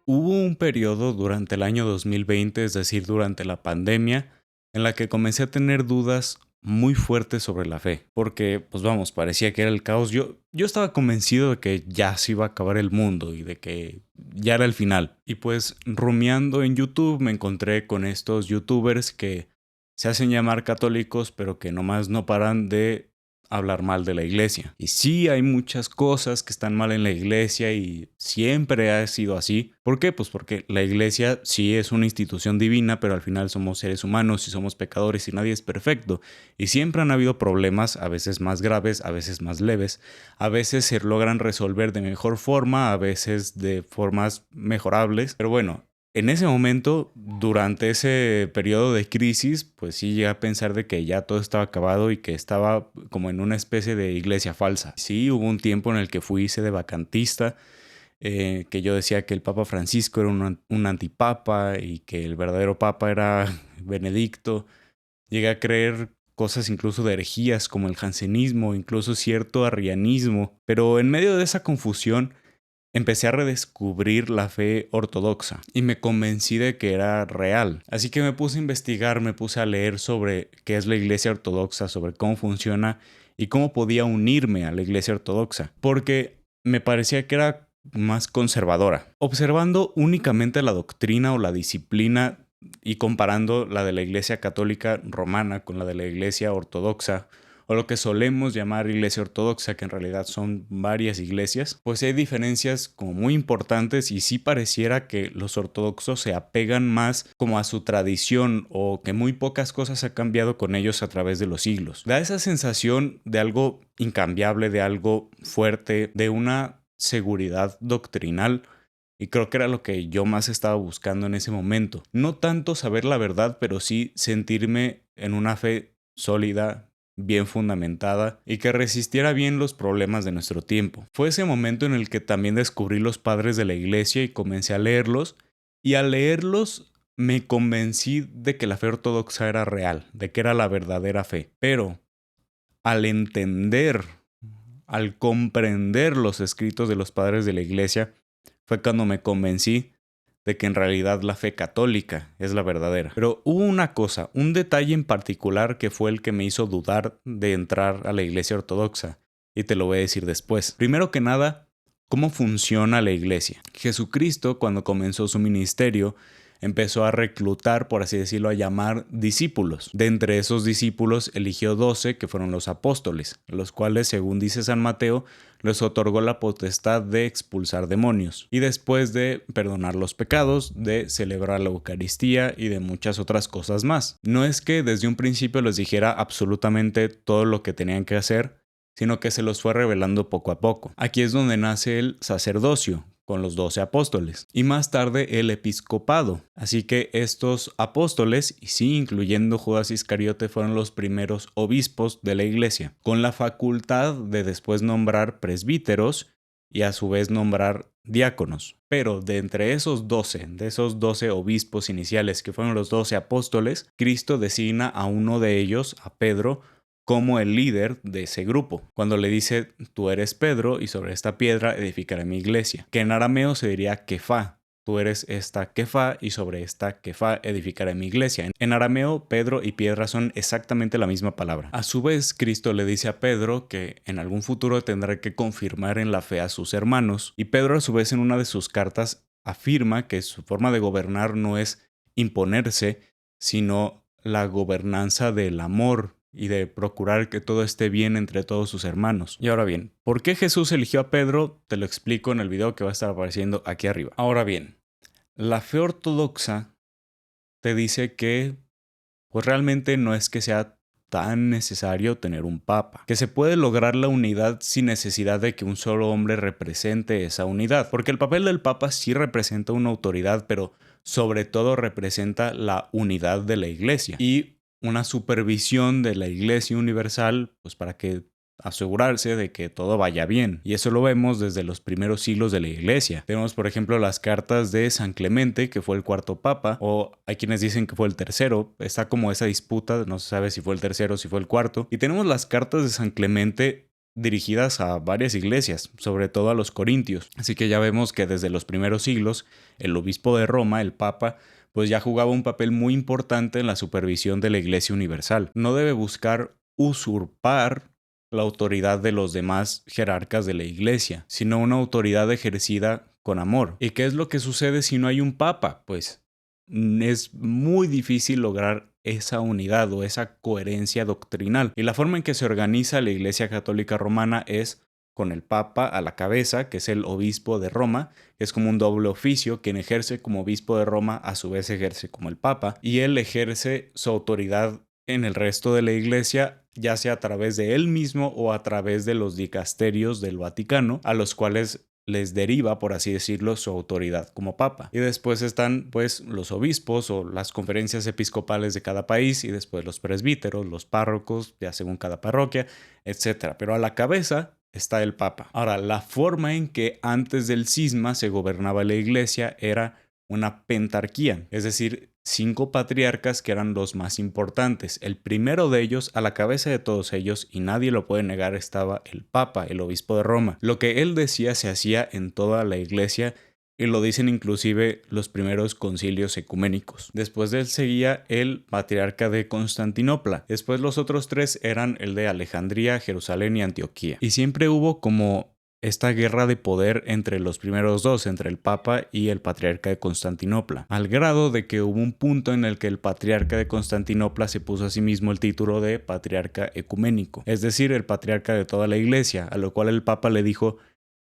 Hubo un periodo durante el año 2020, es decir, durante la pandemia, en la que comencé a tener dudas muy fuertes sobre la fe, porque, pues vamos, parecía que era el caos. Yo estaba convencido de que ya se iba a acabar el mundo y de que ya era el final. Y pues, rumiando en YouTube, me encontré con estos YouTubers que se hacen llamar católicos, pero que nomás no paran de hablar mal de la iglesia. Y sí, hay muchas cosas que están mal en la iglesia y siempre ha sido así. ¿Por qué? Pues porque la iglesia sí es una institución divina, pero al final somos seres humanos y somos pecadores y nadie es perfecto. Y siempre han habido problemas, a veces más graves, a veces más leves. A veces se logran resolver de mejor forma, a veces de formas mejorables. Pero bueno, en ese momento, durante ese periodo de crisis, pues sí llegué a pensar de que ya todo estaba acabado y que estaba como en una especie de iglesia falsa. Sí, hubo un tiempo en el que fui sedevacantista, que yo decía que el Papa Francisco era un antipapa y que el verdadero papa era Benedicto. Llegué a creer cosas incluso de herejías como el jansenismo, incluso cierto arrianismo. Pero en medio de esa confusión, empecé a redescubrir la fe ortodoxa y me convencí de que era real. Así que me puse a investigar, me puse a leer sobre qué es la iglesia ortodoxa, sobre cómo funciona y cómo podía unirme a la iglesia ortodoxa, porque me parecía que era más conservadora. Observando únicamente la doctrina o la disciplina y comparando la de la iglesia católica romana con la de la iglesia ortodoxa, o lo que solemos llamar iglesia ortodoxa, que en realidad son varias iglesias, pues hay diferencias como muy importantes y sí pareciera que los ortodoxos se apegan más como a su tradición o que muy pocas cosas han cambiado con ellos a través de los siglos. Da esa sensación de algo incambiable, de algo fuerte, de una seguridad doctrinal. Y creo que era lo que yo más estaba buscando en ese momento. No tanto saber la verdad, pero sí sentirme en una fe sólida, bien fundamentada y que resistiera bien los problemas de nuestro tiempo. Fue ese momento en el que también descubrí los padres de la iglesia y comencé a leerlos, y al leerlos me convencí de que la fe ortodoxa era real, de que era la verdadera fe. Pero al entender, al comprender los escritos de los padres de la iglesia, fue cuando me convencí de que en realidad la fe católica es la verdadera. Pero hubo una cosa, un detalle en particular que fue el que me hizo dudar de entrar a la iglesia ortodoxa, y te lo voy a decir después. Primero que nada, ¿cómo funciona la iglesia? Jesucristo, cuando comenzó su ministerio, empezó a reclutar, por así decirlo, a llamar discípulos. De entre esos discípulos eligió 12, que fueron los apóstoles, los cuales, según dice San Mateo, les otorgó la potestad de expulsar demonios y después de perdonar los pecados, de celebrar la Eucaristía y de muchas otras cosas más. No es que desde un principio les dijera absolutamente todo lo que tenían que hacer, sino que se los fue revelando poco a poco. Aquí es donde nace el sacerdocio, con los 12 apóstoles, y más tarde el episcopado. Así que estos apóstoles, y sí incluyendo Judas Iscariote, fueron los primeros obispos de la iglesia, con la facultad de después nombrar presbíteros y a su vez nombrar diáconos. Pero de entre esos 12, de esos 12 obispos iniciales que fueron los 12 apóstoles, Cristo designa a uno de ellos, a Pedro, como el líder de ese grupo, cuando le dice: tú eres Pedro y sobre esta piedra edificaré mi iglesia, que en arameo se diría Kefá. Tú eres esta Kefá y sobre esta Kefá edificaré mi iglesia. En arameo, Pedro y piedra son exactamente la misma palabra. A su vez, Cristo le dice a Pedro que en algún futuro tendrá que confirmar en la fe a sus hermanos, y Pedro a su vez en una de sus cartas afirma que su forma de gobernar no es imponerse, sino la gobernanza del amor y de procurar que todo esté bien entre todos sus hermanos. Y ahora bien, ¿por qué Jesús eligió a Pedro? Te lo explico en el video que va a estar apareciendo aquí arriba. Ahora bien, la fe ortodoxa te dice que pues realmente no es que sea tan necesario tener un papa, que se puede lograr la unidad sin necesidad de que un solo hombre represente esa unidad, porque el papel del papa sí representa una autoridad, pero sobre todo representa la unidad de la iglesia y una supervisión de la iglesia universal, pues para que asegurarse de que todo vaya bien. Y eso lo vemos desde los primeros siglos de la iglesia. Tenemos, por ejemplo, las cartas de San Clemente, que fue el cuarto papa, o hay quienes dicen que fue el tercero. Está como esa disputa, no se sabe si fue el tercero o si fue el cuarto. Y tenemos las cartas de San Clemente dirigidas a varias iglesias, sobre todo a los corintios. Así que ya vemos que desde los primeros siglos, el obispo de Roma, el Papa, pues ya jugaba un papel muy importante en la supervisión de la Iglesia universal. No debe buscar usurpar la autoridad de los demás jerarcas de la Iglesia, sino una autoridad ejercida con amor. ¿Y qué es lo que sucede si no hay un papa? Pues es muy difícil lograr esa unidad o esa coherencia doctrinal. Y la forma en que se organiza la Iglesia Católica Romana es con el Papa a la cabeza, que es el obispo de Roma. Es como un doble oficio. Quien ejerce como obispo de Roma a su vez ejerce como el Papa, y él ejerce su autoridad en el resto de la Iglesia, ya sea a través de él mismo o a través de los dicasterios del Vaticano, a los cuales les deriva, por así decirlo, su autoridad como papa. Y después están pues los obispos o las conferencias episcopales de cada país, y después los presbíteros, los párrocos, ya según cada parroquia, etc. Pero a la cabeza está el papa. Ahora, la forma en que antes del cisma se gobernaba la iglesia era una pentarquía, es decir, 5 patriarcas que eran los más importantes. El primero de ellos, a la cabeza de todos ellos, y nadie lo puede negar, estaba el Papa, el obispo de Roma. Lo que él decía se hacía en toda la iglesia, y lo dicen inclusive los primeros concilios ecuménicos. Después de él seguía el patriarca de Constantinopla. Después los otros 3 eran el de Alejandría, Jerusalén y Antioquía. Y siempre hubo como esta guerra de poder entre los primeros 2, entre el Papa y el patriarca de Constantinopla, al grado de que hubo un punto en el que el patriarca de Constantinopla se puso a sí mismo el título de patriarca ecuménico, es decir, el patriarca de toda la iglesia, a lo cual el Papa le dijo: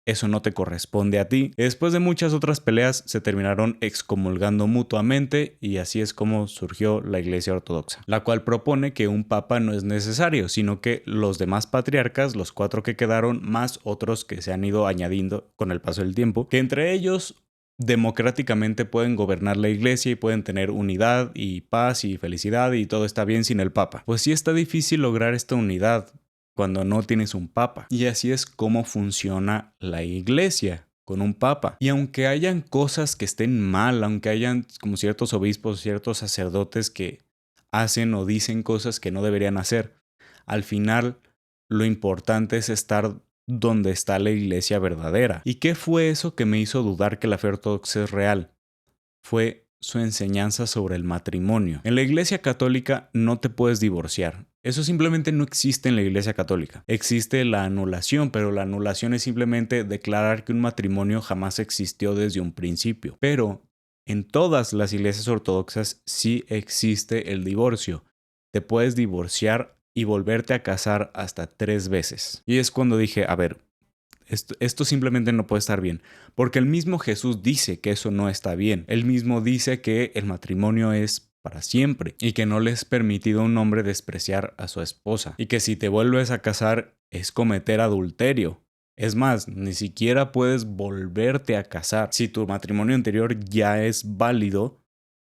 eso no te corresponde a ti. Después de muchas otras peleas se terminaron excomulgando mutuamente, y así es como surgió la Iglesia Ortodoxa, la cual propone que un papa no es necesario, sino que los demás patriarcas, los 4 que quedaron, más otros que se han ido añadiendo con el paso del tiempo, que entre ellos democráticamente pueden gobernar la iglesia y pueden tener unidad y paz y felicidad, y todo está bien sin el papa. Pues sí, está difícil lograr esta unidad cuando no tienes un papa. Y así es como funciona la iglesia, con un papa. Y aunque hayan cosas que estén mal, aunque hayan como ciertos obispos, ciertos sacerdotes que hacen o dicen cosas que no deberían hacer, al final lo importante es estar donde está la iglesia verdadera. ¿Y qué fue eso que me hizo dudar que la fe ortodoxa es real? Fue su enseñanza sobre el matrimonio. En la iglesia católica no te puedes divorciar. Eso simplemente no existe en la iglesia católica. Existe la anulación, pero la anulación es simplemente declarar que un matrimonio jamás existió desde un principio. Pero en todas las iglesias ortodoxas sí existe el divorcio. Te puedes divorciar y volverte a casar hasta 3 veces. Y es cuando dije, a ver, esto simplemente no puede estar bien, porque el mismo Jesús dice que eso no está bien. Él mismo dice que el matrimonio es para siempre y que no le es permitido a un hombre despreciar a su esposa, y que si te vuelves a casar es cometer adulterio. Es más, ni siquiera puedes volverte a casar. Si tu matrimonio anterior ya es válido,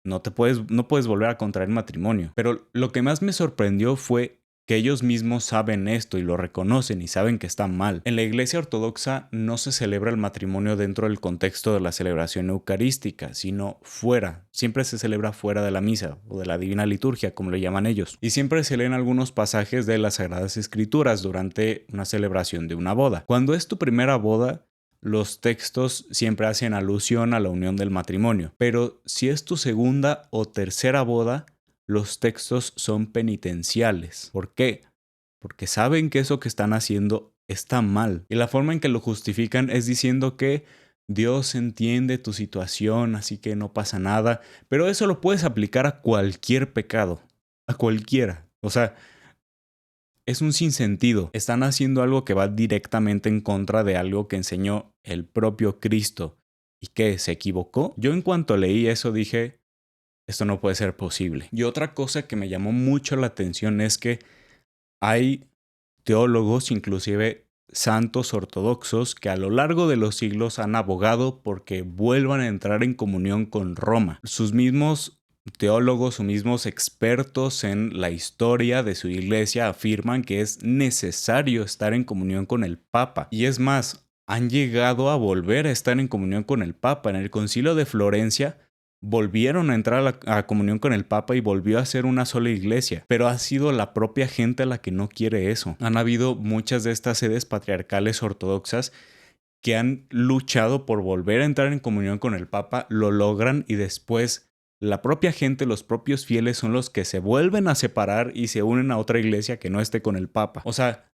no puedes volver a contraer matrimonio. Pero lo que más me sorprendió fue que ellos mismos saben esto y lo reconocen y saben que está mal. En la iglesia ortodoxa no se celebra el matrimonio dentro del contexto de la celebración eucarística, sino fuera. Siempre se celebra fuera de la misa o de la divina liturgia, como le llaman ellos. Y siempre se leen algunos pasajes de las Sagradas Escrituras durante una celebración de una boda. Cuando es tu primera boda, los textos siempre hacen alusión a la unión del matrimonio. Pero si es tu segunda o tercera boda, los textos son penitenciales. ¿Por qué? Porque saben que eso que están haciendo está mal. Y la forma en que lo justifican es diciendo que Dios entiende tu situación, así que no pasa nada. Pero eso lo puedes aplicar a cualquier pecado. A cualquiera. O sea, es un sinsentido. Están haciendo algo que va directamente en contra de algo que enseñó el propio Cristo. ¿Y qué? ¿Se equivocó? Yo en cuanto leí eso dije, esto no puede ser posible. Y otra cosa que me llamó mucho la atención es que hay teólogos, inclusive santos ortodoxos, que a lo largo de los siglos han abogado porque vuelvan a entrar en comunión con Roma. Sus mismos teólogos o mismos expertos en la historia de su iglesia afirman que es necesario estar en comunión con el Papa. Y es más, han llegado a volver a estar en comunión con el Papa. En el Concilio de Florencia volvieron a entrar a comunión con el Papa y volvió a ser una sola iglesia, pero ha sido la propia gente la que no quiere eso. Han habido muchas de estas sedes patriarcales ortodoxas que han luchado por volver a entrar en comunión con el Papa, lo logran y después la propia gente, los propios fieles son los que se vuelven a separar y se unen a otra iglesia que no esté con el Papa. O sea,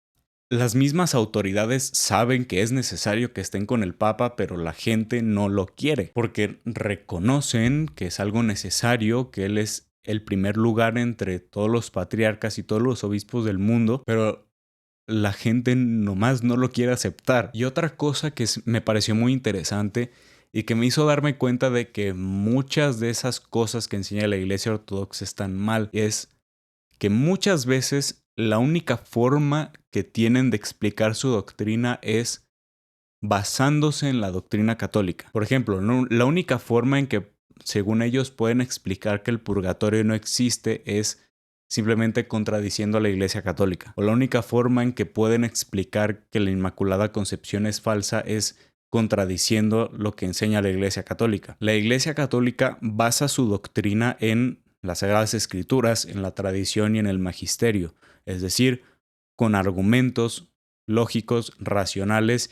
las mismas autoridades saben que es necesario que estén con el Papa, pero la gente no lo quiere, porque reconocen que es algo necesario, que él es el primer lugar entre todos los patriarcas y todos los obispos del mundo, pero la gente nomás no lo quiere aceptar. Y otra cosa que me pareció muy interesante y que me hizo darme cuenta de que muchas de esas cosas que enseña la Iglesia Ortodoxa están mal es que muchas veces la única forma que tienen de explicar su doctrina es basándose en la doctrina católica. Por ejemplo, la única forma en que, según ellos, pueden explicar que el purgatorio no existe es simplemente contradiciendo a la Iglesia Católica. O la única forma en que pueden explicar que la Inmaculada Concepción es falsa es contradiciendo lo que enseña la Iglesia Católica. La Iglesia Católica basa su doctrina en las Sagradas Escrituras, en la tradición y en el magisterio, es decir, con argumentos lógicos, racionales,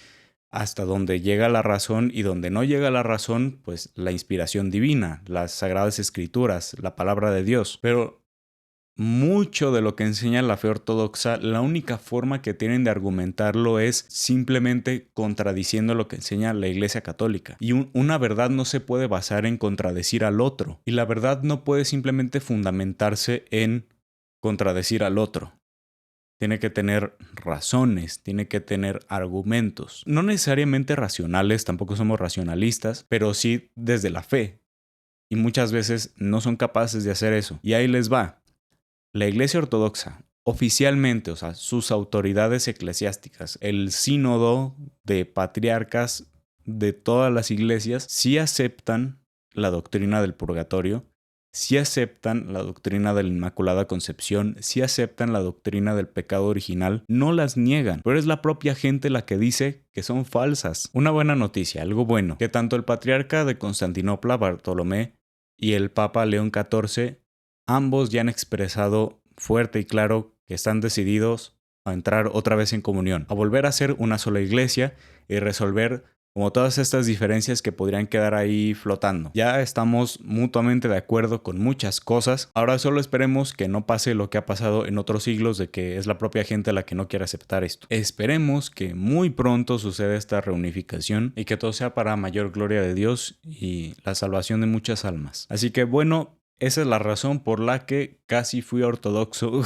hasta donde llega la razón, y donde no llega la razón, pues la inspiración divina, las Sagradas Escrituras, la palabra de Dios. Pero mucho de lo que enseña la fe ortodoxa, la única forma que tienen de argumentarlo es simplemente contradiciendo lo que enseña la Iglesia Católica. Y una verdad no se puede basar en contradecir al otro. Y la verdad no puede simplemente fundamentarse en contradecir al otro. Tiene que tener razones, tiene que tener argumentos. No necesariamente racionales, tampoco somos racionalistas, pero sí desde la fe. Y muchas veces no son capaces de hacer eso. Y ahí les va. La Iglesia Ortodoxa, oficialmente, o sea, sus autoridades eclesiásticas, el sínodo de patriarcas de todas las iglesias, sí aceptan la doctrina del purgatorio, sí aceptan la doctrina de la Inmaculada Concepción, sí aceptan la doctrina del pecado original, no las niegan, pero es la propia gente la que dice que son falsas. Una buena noticia, algo bueno, que tanto el patriarca de Constantinopla, Bartolomé, y el Papa León XIV, ambos ya han expresado fuerte y claro que están decididos a entrar otra vez en comunión, a volver a ser una sola iglesia y resolver como todas estas diferencias que podrían quedar ahí flotando. Ya estamos mutuamente de acuerdo con muchas cosas. Ahora solo esperemos que no pase lo que ha pasado en otros siglos, de que es la propia gente la que no quiere aceptar esto. Esperemos que muy pronto suceda esta reunificación y que todo sea para mayor gloria de Dios y la salvación de muchas almas. Así que bueno, esa es la razón por la que casi fui ortodoxo.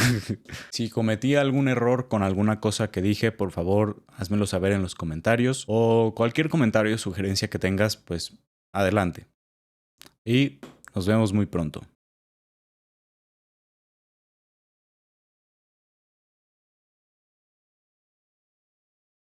Si cometí algún error con alguna cosa que dije, por favor, házmelo saber en los comentarios. O cualquier comentario o sugerencia que tengas, pues adelante. Y nos vemos muy pronto.